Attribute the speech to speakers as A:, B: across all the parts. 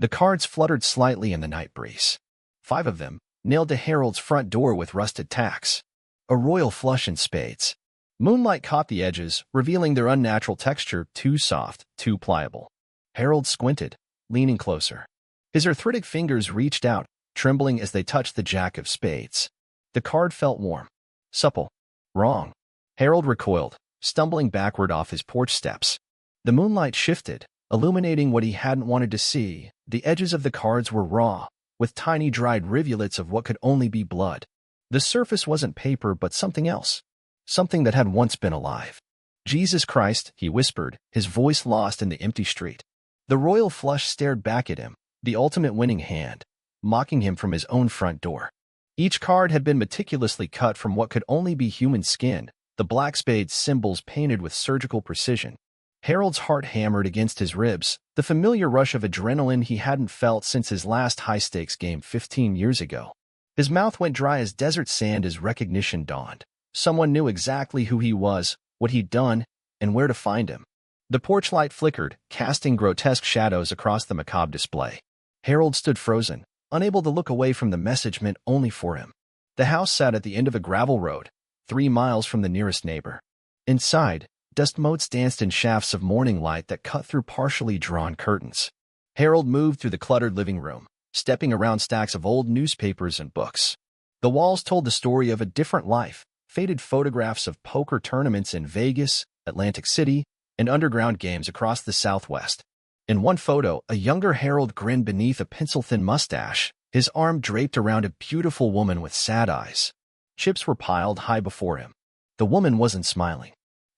A: The cards fluttered slightly in the night breeze. 5 of them, nailed to Harold's front door with rusted tacks. A royal flush in spades. Moonlight caught the edges, revealing their unnatural texture, too soft, too pliable. Harold squinted, leaning closer. His arthritic fingers reached out, trembling as they touched the jack of spades. The card felt warm, supple. Wrong. Harold recoiled, stumbling backward off his porch steps. The moonlight shifted, illuminating what he hadn't wanted to see. The edges of the cards were raw, with tiny dried rivulets of what could only be blood. The surface wasn't paper but something else. Something that had once been alive. "Jesus Christ," he whispered, his voice lost in the empty street. The royal flush stared back at him, the ultimate winning hand, mocking him from his own front door. Each card had been meticulously cut from what could only be human skin, the black spade's symbols painted with surgical precision. Harold's heart hammered against his ribs, the familiar rush of adrenaline he hadn't felt since his last high-stakes game 15 years ago. His mouth went dry as desert sand as recognition dawned. Someone knew exactly who he was, what he'd done, and where to find him. The porch light flickered, casting grotesque shadows across the macabre display. Harold stood frozen, unable to look away from the message meant only for him. The house sat at the end of a gravel road, 3 miles from the nearest neighbor. Inside, dust motes danced in shafts of morning light that cut through partially drawn curtains. Harold moved through the cluttered living room, stepping around stacks of old newspapers and books. The walls told the story of a different life, faded photographs of poker tournaments in Vegas, Atlantic City, and underground games across the Southwest. In one photo, a younger Harold grinned beneath a pencil-thin mustache, his arm draped around a beautiful woman with sad eyes. Chips were piled high before him. The woman wasn't smiling.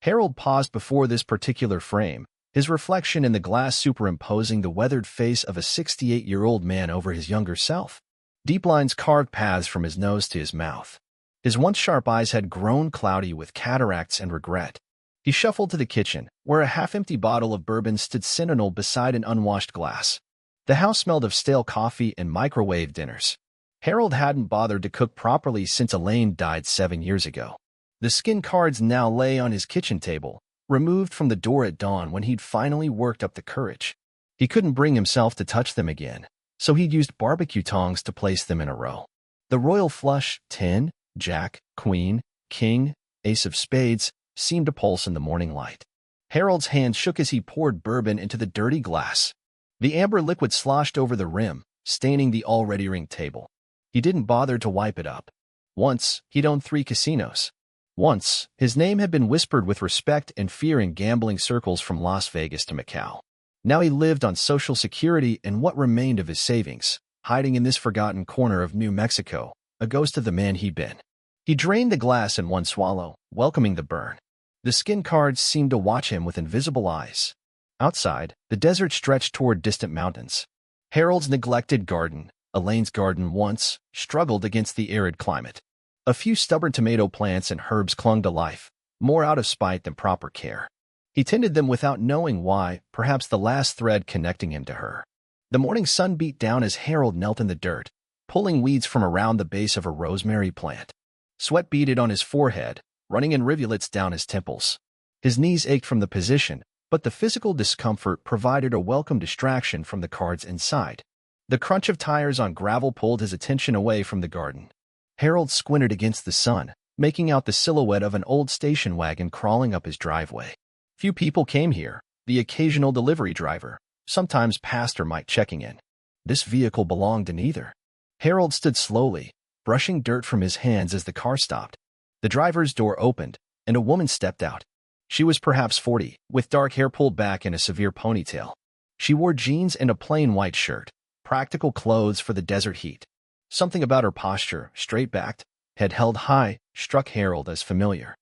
A: Harold paused before this particular frame, his reflection in the glass superimposing the weathered face of a 68-year-old man over his younger self. Deep lines carved paths from his nose to his mouth. His once sharp eyes had grown cloudy with cataracts and regret. He shuffled to the kitchen, where a half-empty bottle of bourbon stood sentinel beside an unwashed glass. The house smelled of stale coffee and microwave dinners. Harold hadn't bothered to cook properly since Elaine died 7 years ago. The skin cards now lay on his kitchen table, removed from the door at dawn when he'd finally worked up the courage. He couldn't bring himself to touch them again, so he'd used barbecue tongs to place them in a row. The royal flush, 10, Jack, Queen, King, Ace of Spades, seemed to pulse in the morning light. Harold's hand shook as he poured bourbon into the dirty glass. The amber liquid sloshed over the rim, staining the already ringed table. He didn't bother to wipe it up. Once, he'd owned 3 casinos. Once, his name had been whispered with respect and fear in gambling circles from Las Vegas to Macau. Now he lived on Social Security and what remained of his savings, hiding in this forgotten corner of New Mexico, a ghost of the man he'd been. He drained the glass in one swallow, welcoming the burn. The skin cards seemed to watch him with invisible eyes. Outside, the desert stretched toward distant mountains. Harold's neglected garden, Elaine's garden once, struggled against the arid climate. A few stubborn tomato plants and herbs clung to life, more out of spite than proper care. He tended them without knowing why, perhaps the last thread connecting him to her. The morning sun beat down as Harold knelt in the dirt, pulling weeds from around the base of a rosemary plant. Sweat beaded on his forehead, running in rivulets down his temples. His knees ached from the position, but the physical discomfort provided a welcome distraction from the cards inside. The crunch of tires on gravel pulled his attention away from the garden. Harold squinted against the sun, making out the silhouette of an old station wagon crawling up his driveway. Few people came here, the occasional delivery driver, sometimes pastor Mike checking in. This vehicle belonged to neither. Harold stood slowly, brushing dirt from his hands as the car stopped. The driver's door opened, and a woman stepped out. She was perhaps 40, with dark hair pulled back in a severe ponytail. She wore jeans and a plain white shirt, practical clothes for the desert heat. Something about her posture, straight-backed, head held high, struck Harold as familiar.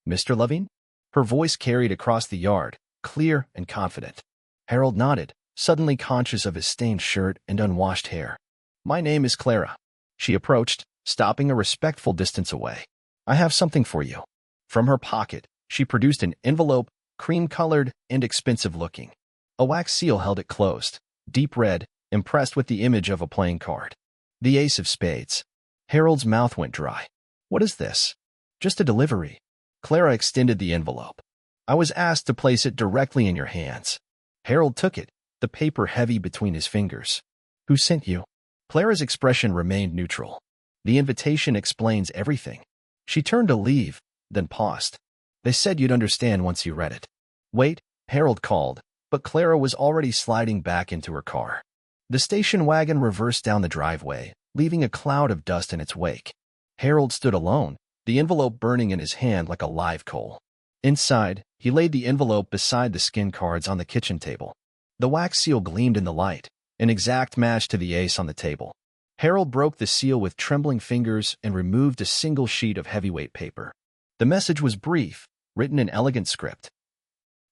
A: "Mr. Levine?" Her voice carried across the yard, clear and confident. Harold nodded, suddenly conscious of his stained shirt and unwashed hair. "My name is Clara." She approached, stopping a respectful distance away. "I have something for you." From her pocket, she produced an envelope, cream-colored and expensive-looking. A wax seal held it closed, deep red, impressed with the image of a playing card. The Ace of Spades. Harold's mouth went dry. "What is this?" "Just a delivery." Clara extended the envelope. "I was asked to place it directly in your hands." Harold took it, the paper heavy between his fingers. Who sent you? Clara's expression remained neutral. The invitation explains everything. She turned to leave, then paused. They said you'd understand once you read it. Wait, Harold called, but Clara was already sliding back into her car. The station wagon reversed down the driveway, leaving a cloud of dust in its wake. Harold stood alone, the envelope burning in his hand like a live coal. Inside, he laid the envelope beside the skin cards on the kitchen table. The wax seal gleamed in the light, an exact match to the ace on the table. Harold broke the seal with trembling fingers and removed a single sheet of heavyweight paper. The message was brief, written in elegant script.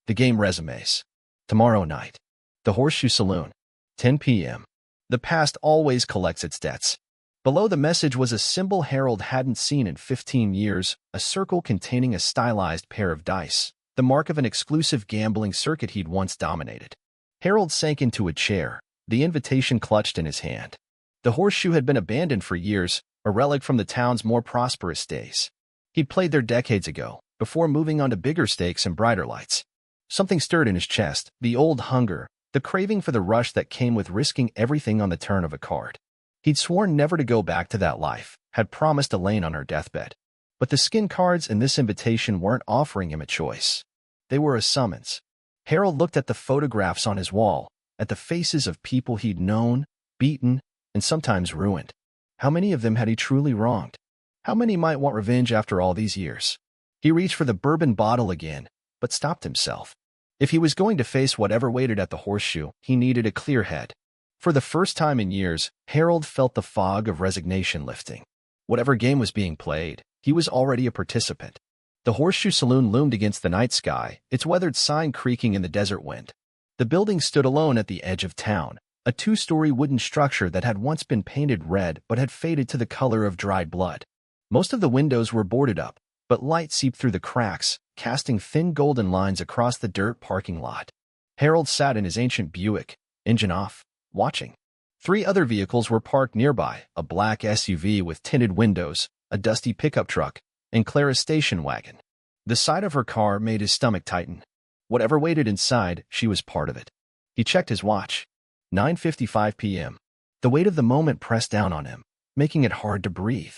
A: The game resumes. Tomorrow night. The Horseshoe Saloon. 10 p.m. The past always collects its debts. Below the message was a symbol Harold hadn't seen in 15 years, a circle containing a stylized pair of dice, the mark of an exclusive gambling circuit he'd once dominated. Harold sank into a chair, the invitation clutched in his hand. The Horseshoe had been abandoned for years, a relic from the town's more prosperous days. He'd played there decades ago, before moving on to bigger stakes and brighter lights. Something stirred in his chest, the old hunger, the craving for the rush that came with risking everything on the turn of a card. He'd sworn never to go back to that life, had promised Elaine on her deathbed. But the skin cards in this invitation weren't offering him a choice. They were a summons. Harold looked at the photographs on his wall, at the faces of people he'd known, beaten, and sometimes ruined. How many of them had he truly wronged? How many might want revenge after all these years? He reached for the bourbon bottle again, but stopped himself. If he was going to face whatever waited at the Horseshoe, he needed a clear head. For the first time in years, Harold felt the fog of resignation lifting. Whatever game was being played, he was already a participant. The Horseshoe Saloon loomed against the night sky, its weathered sign creaking in the desert wind. The building stood alone at the edge of town, a two-story wooden structure that had once been painted red but had faded to the color of dried blood. Most of the windows were boarded up, but light seeped through the cracks, casting thin golden lines across the dirt parking lot. Harold sat in his ancient Buick, engine off, watching. 3 other vehicles were parked nearby, a black SUV with tinted windows, a dusty pickup truck, and Clara's station wagon. The sight of her car made his stomach tighten. Whatever waited inside, she was part of it. He checked his watch. 9:55 p.m. The weight of the moment pressed down on him, making it hard to breathe.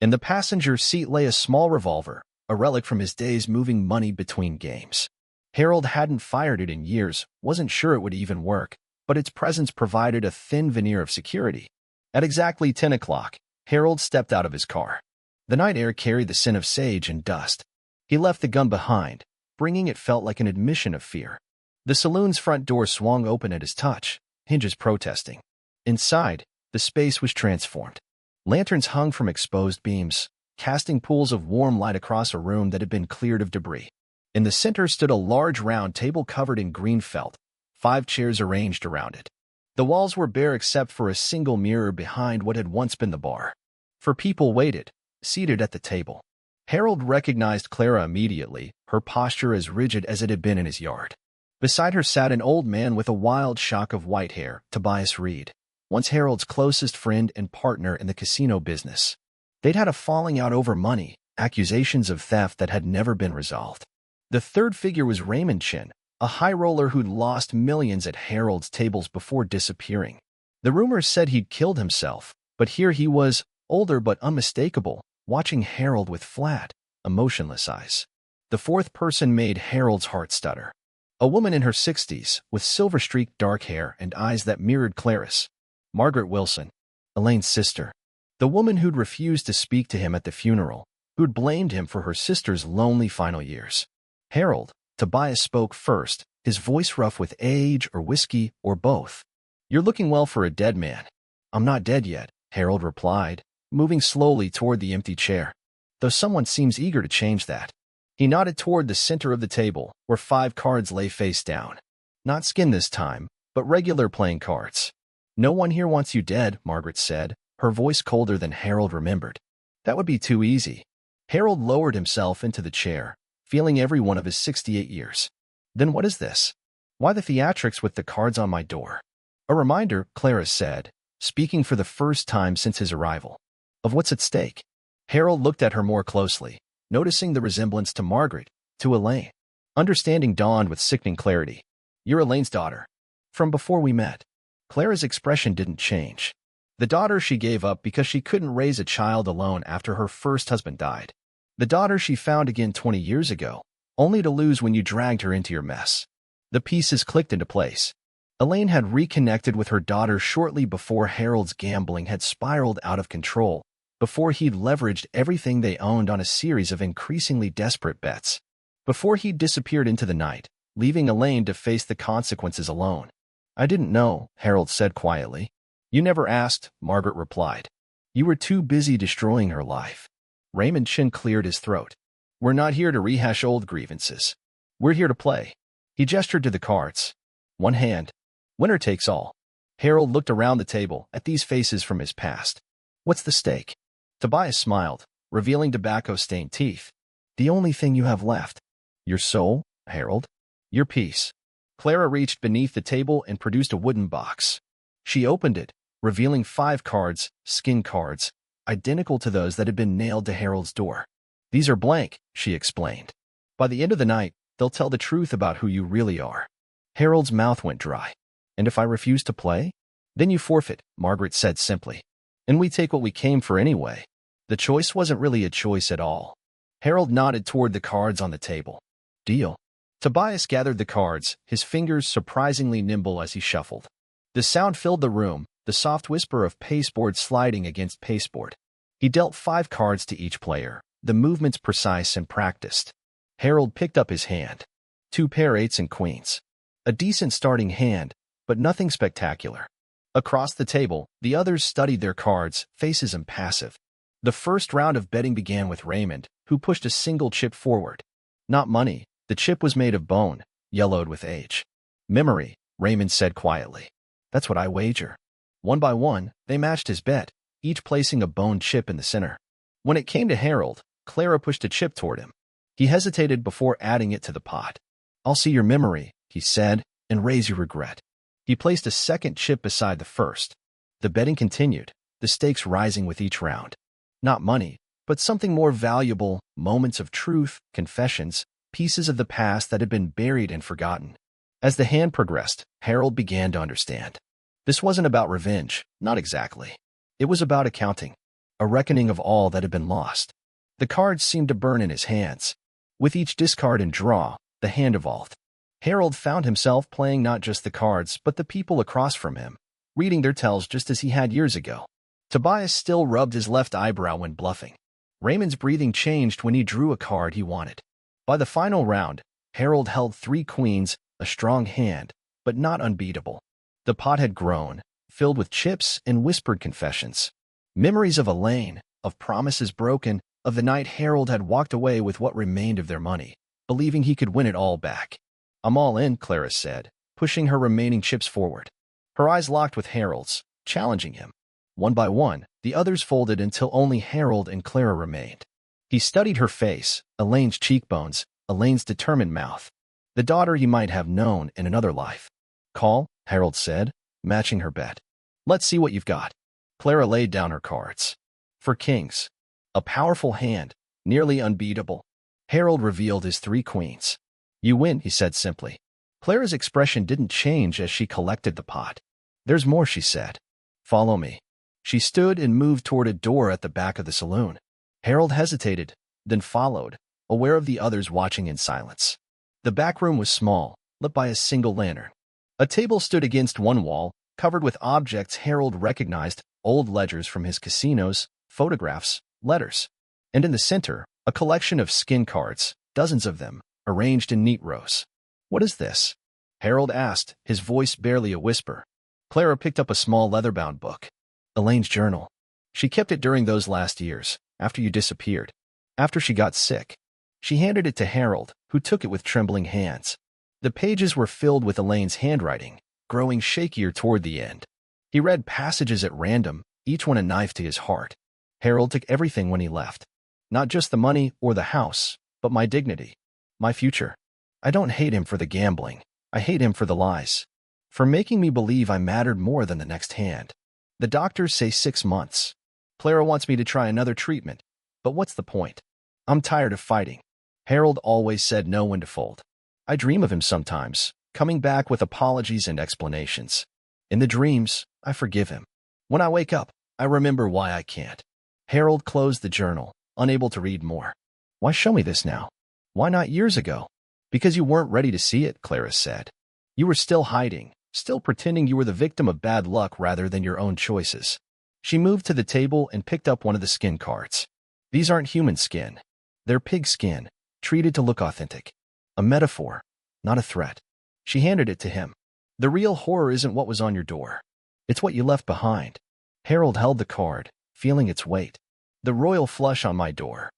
A: In the passenger seat lay a small revolver, a relic from his days moving money between games. Harold hadn't fired it in years, wasn't sure it would even work, but its presence provided a thin veneer of security. At exactly 10 o'clock, Harold stepped out of his car. The night air carried the scent of sage and dust. He left the gun behind, bringing it felt like an admission of fear. The saloon's front door swung open at his touch, hinges protesting. Inside, the space was transformed. Lanterns hung from exposed beams, casting pools of warm light across a room that had been cleared of debris. In the center stood a large round table covered in green felt, 5 chairs arranged around it. The walls were bare except for a single mirror behind what had once been the bar. 4 people waited, seated at the table. Harold recognized Clara immediately, her posture as rigid as it had been in his yard. Beside her sat an old man with a wild shock of white hair, Tobias Reed, once Harold's closest friend and partner in the casino business. They'd had a falling out over money, accusations of theft that had never been resolved. The third figure was Raymond Chin, a high roller who'd lost millions at Harold's tables before disappearing. The rumors said he'd killed himself, but here he was, older but unmistakable, watching Harold with flat, emotionless eyes. The fourth person made Harold's heart stutter. A woman in her 60s, with silver-streaked dark hair and eyes that mirrored Clara's. Margaret Wilson, Elaine's sister. The woman who'd refused to speak to him at the funeral, who'd blamed him for her sister's lonely final years. Harold, Tobias spoke first, his voice rough with age or whiskey or both. "You're looking well for a dead man." "I'm not dead yet," Harold replied, moving slowly toward the empty chair. "Though someone seems eager to change that." He nodded toward the center of the table, where 5 cards lay face down. Not skin this time, but regular playing cards. "No one here wants you dead," Margaret said, her voice colder than Harold remembered. "That would be too easy." Harold lowered himself into the chair, feeling every one of his 68 years. "Then what is this? Why the theatrics with the cards on my door?" "A reminder," Clara said, speaking for the first time since his arrival. "Of what's at stake?" Harold looked at her more closely, noticing the resemblance to Margaret, to Elaine. Understanding dawned with sickening clarity. "You're Elaine's daughter. From before we met." Clara's expression didn't change. The daughter she gave up because she couldn't raise a child alone after her first husband died. The daughter she found again 20 years ago, only to lose when you dragged her into your mess. The pieces clicked into place. Elaine had reconnected with her daughter shortly before Harold's gambling had spiraled out of control, before he'd leveraged everything they owned on a series of increasingly desperate bets. Before he'd disappeared into the night, leaving Elaine to face the consequences alone. "I didn't know," Harold said quietly. "You never asked," Margaret replied. "You were too busy destroying her life." Raymond's chin cleared his throat. "We're not here to rehash old grievances. We're here to play." He gestured to the cards. "One hand. Winner takes all." Harold looked around the table at these faces from his past. "What's the stake?" Tobias smiled, revealing tobacco-stained teeth. "The only thing you have left." "Your soul, Harold? Your peace." Clara reached beneath the table and produced a wooden box. She opened it, revealing 5 cards, skin cards, identical to those that had been nailed to Harold's door. "These are blank," she explained. "By the end of the night, they'll tell the truth about who you really are." Harold's mouth went dry. "And if I refuse to play?" "Then you forfeit," Margaret said simply. "And we take what we came for anyway." The choice wasn't really a choice at all. Harold nodded toward the cards on the table. "Deal." Tobias gathered the cards, his fingers surprisingly nimble as he shuffled. The sound filled the room, the soft whisper of pasteboard sliding against pasteboard. He dealt 5 cards to each player, the movements precise and practiced. Harold picked up his hand. 2 pair 8s and queens. A decent starting hand, but nothing spectacular. Across the table, the others studied their cards, faces impassive. The first round of betting began with Raymond, who pushed a single chip forward. Not money, the chip was made of bone, yellowed with age. "Memory," Raymond said quietly. "That's what I wager." One by one, they matched his bet, each placing a bone chip in the center. When it came to Harold, Clara pushed a chip toward him. He hesitated before adding it to the pot. "I'll see your memory," he said, "and raise your regret." He placed a second chip beside the first. The betting continued, the stakes rising with each round. Not money, but something more valuable, moments of truth, confessions, pieces of the past that had been buried and forgotten. As the hand progressed, Harold began to understand. This wasn't about revenge, not exactly. It was about accounting, a reckoning of all that had been lost. The cards seemed to burn in his hands. With each discard and draw, the hand evolved. Harold found himself playing not just the cards but the people across from him, reading their tells just as he had years ago. Tobias still rubbed his left eyebrow when bluffing. Raymond's breathing changed when he drew a card he wanted. By the final round, Harold held 3 queens, a strong hand, but not unbeatable. The pot had grown, filled with chips and whispered confessions. Memories of Elaine, of promises broken, of the night Harold had walked away with what remained of their money, believing he could win it all back. "I'm all in," Clara said, pushing her remaining chips forward. Her eyes locked with Harold's, challenging him. One by one, the others folded until only Harold and Clara remained. He studied her face, Elaine's cheekbones, Elaine's determined mouth. The daughter he might have known in another life. "Call," Harold said, matching her bet. "Let's see what you've got." Clara laid down her cards. For kings. A powerful hand, nearly unbeatable. Harold revealed his 3 queens. "You win," he said simply. Clara's expression didn't change as she collected the pot. "There's more," she said. "Follow me." She stood and moved toward a door at the back of the saloon. Harold hesitated, then followed, aware of the others watching in silence. The back room was small, lit by a single lantern. A table stood against one wall, covered with objects Harold recognized, old ledgers from his casinos, photographs, letters. And in the center, a collection of skin cards, dozens of them, arranged in neat rows. "What is this?" Harold asked, his voice barely a whisper. Clara picked up a small leather-bound book. "Elaine's journal. She kept it during those last years, after you disappeared. After she got sick." She handed it to Harold, who took it with trembling hands. The pages were filled with Elaine's handwriting, growing shakier toward the end. He read passages at random, each one a knife to his heart. "Harold took everything when he left. Not just the money or the house, but my dignity. My future. I don't hate him for the gambling. I hate him for the lies. For making me believe I mattered more than the next hand. The doctors say 6 months. Clara wants me to try another treatment. But what's the point? I'm tired of fighting. Harold always said no when to fold. I dream of him sometimes, coming back with apologies and explanations. In the dreams, I forgive him. When I wake up, I remember why I can't. Harold closed the journal, unable to read more. Why show me this now? Why not years ago? Because you weren't ready to see it, Clara said. You were still hiding, still pretending you were the victim of bad luck rather than your own choices. She moved to the table and picked up one of the skin cards. These aren't human skin. They're pig skin, treated to look authentic. A metaphor, not a threat. She handed it to him. The real horror isn't what was on your door. It's what you left behind. Harold held the card, feeling its weight. The royal flush on my door.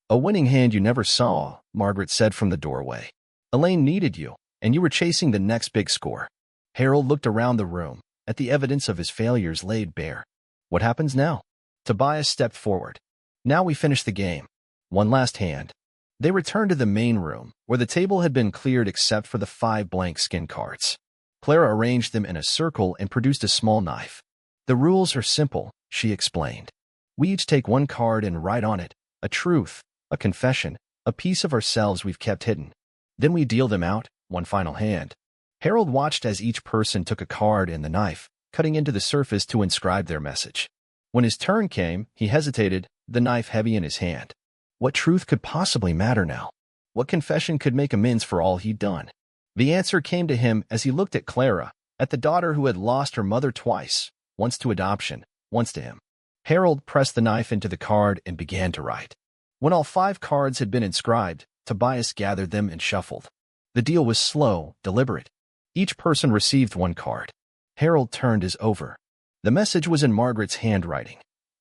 A: A winning hand you never saw, Margaret said from the doorway. Elaine needed you, and you were chasing the next big score. Harold looked around the room, at the evidence of his failures laid bare. What happens now? Tobias stepped forward. Now we finish the game. One last hand. They returned to the main room, where the table had been cleared except for the 5 blank skin cards. Clara arranged them in a circle and produced a small knife. The rules are simple, she explained. We each take one card and write on it, a truth, a confession, a piece of ourselves we've kept hidden. Then we deal them out, one final hand. Harold watched as each person took a card and the knife, cutting into the surface to inscribe their message. When his turn came, he hesitated, the knife heavy in his hand. What truth could possibly matter now? What confession could make amends for all he'd done? The answer came to him as he looked at Clara, at the daughter who had lost her mother twice, once to adoption, once to him. Harold pressed the knife into the card and began to write. When all 5 cards had been inscribed, Tobias gathered them and shuffled. The deal was slow, deliberate. Each person received 1 card. Harold turned his over. The message was in Margaret's handwriting.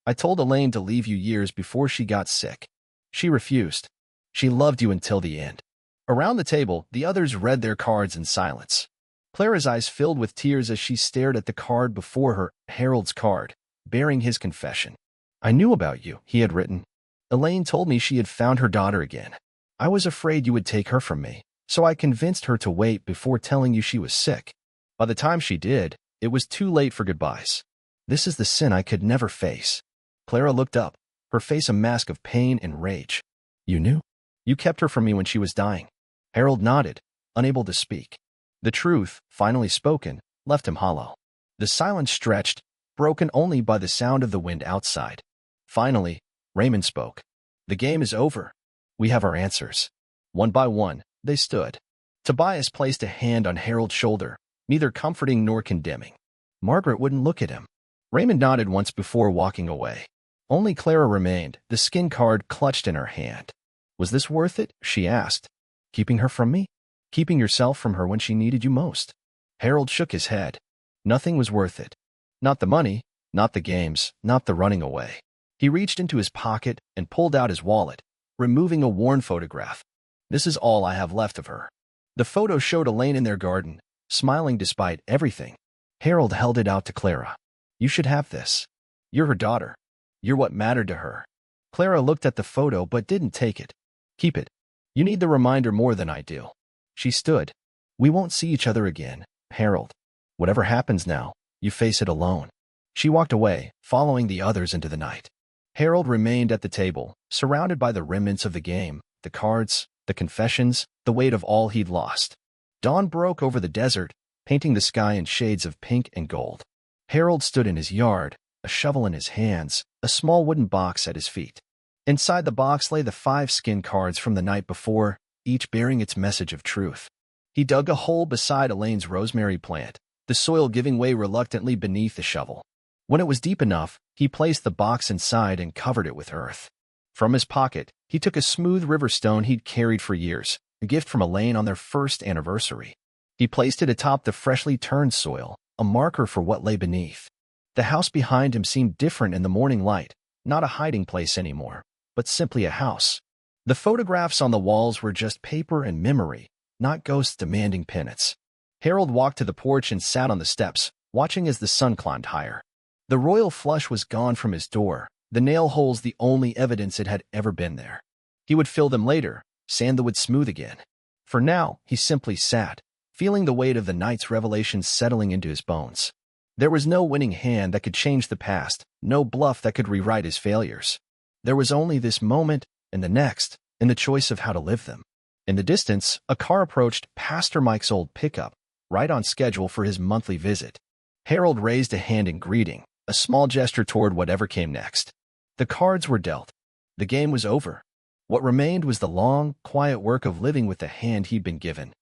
A: I told Elaine to leave you years before she got sick. She refused. She loved you until the end. Around the table, the others read their cards in silence. Clara's eyes filled with tears as she stared at the card before her, Harold's card, bearing his confession. I knew about you, he had written. Elaine told me she had found her daughter again. I was afraid you would take her from me, so I convinced her to wait before telling you she was sick. By the time she did, it was too late for goodbyes. This is the sin I could never face. Clara looked up, her face a mask of pain and rage. You knew? You kept her from me when she was dying. Harold nodded, unable to speak. The truth, finally spoken, left him hollow. The silence stretched, broken only by the sound of the wind outside. Finally, Raymond spoke. The game is over. We have our answers. One by one, they stood. Tobias placed a hand on Harold's shoulder, neither comforting nor condemning. Margaret wouldn't look at him. Raymond nodded once before walking away. Only Clara remained, the skin card clutched in her hand. Was this worth it? She asked. Keeping her from me? Keeping yourself from her when she needed you most? Harold shook his head. Nothing was worth it. Not the money, not the games, not the running away. He reached into his pocket and pulled out his wallet, removing a worn photograph. This is all I have left of her. The photo showed Elaine in their garden, smiling despite everything. Harold held it out to Clara. You should have this. You're her daughter. You're what mattered to her. Clara looked at the photo but didn't take it. Keep it. You need the reminder more than I do. She stood. We won't see each other again, Harold. Whatever happens now, you face it alone. She walked away, following the others into the night. Harold remained at the table, surrounded by the remnants of the game, the cards, the confessions, the weight of all he'd lost. Dawn broke over the desert, painting the sky in shades of pink and gold. Harold stood in his yard, a shovel in his hands, a small wooden box at his feet. Inside the box lay the 5 skin cards from the night before, each bearing its message of truth. He dug a hole beside Elaine's rosemary plant, the soil giving way reluctantly beneath the shovel. When it was deep enough, he placed the box inside and covered it with earth. From his pocket, he took a smooth river stone he'd carried for years, a gift from Elaine on their first anniversary. He placed it atop the freshly turned soil, a marker for what lay beneath. The house behind him seemed different in the morning light, not a hiding place anymore, but simply a house. The photographs on the walls were just paper and memory, not ghosts demanding penance. Harold walked to the porch and sat on the steps, watching as the sun climbed higher. The royal flush was gone from his door, the nail holes the only evidence it had ever been there. He would fill them later, sand the wood smooth again. For now, he simply sat, feeling the weight of the night's revelations settling into his bones. There was no winning hand that could change the past, no bluff that could rewrite his failures. There was only this moment and the next, and the choice of how to live them. In the distance, a car approached Pastor Mike's old pickup, right on schedule for his monthly visit. Harold raised a hand in greeting, a small gesture toward whatever came next. The cards were dealt. The game was over. What remained was the long, quiet work of living with the hand he'd been given.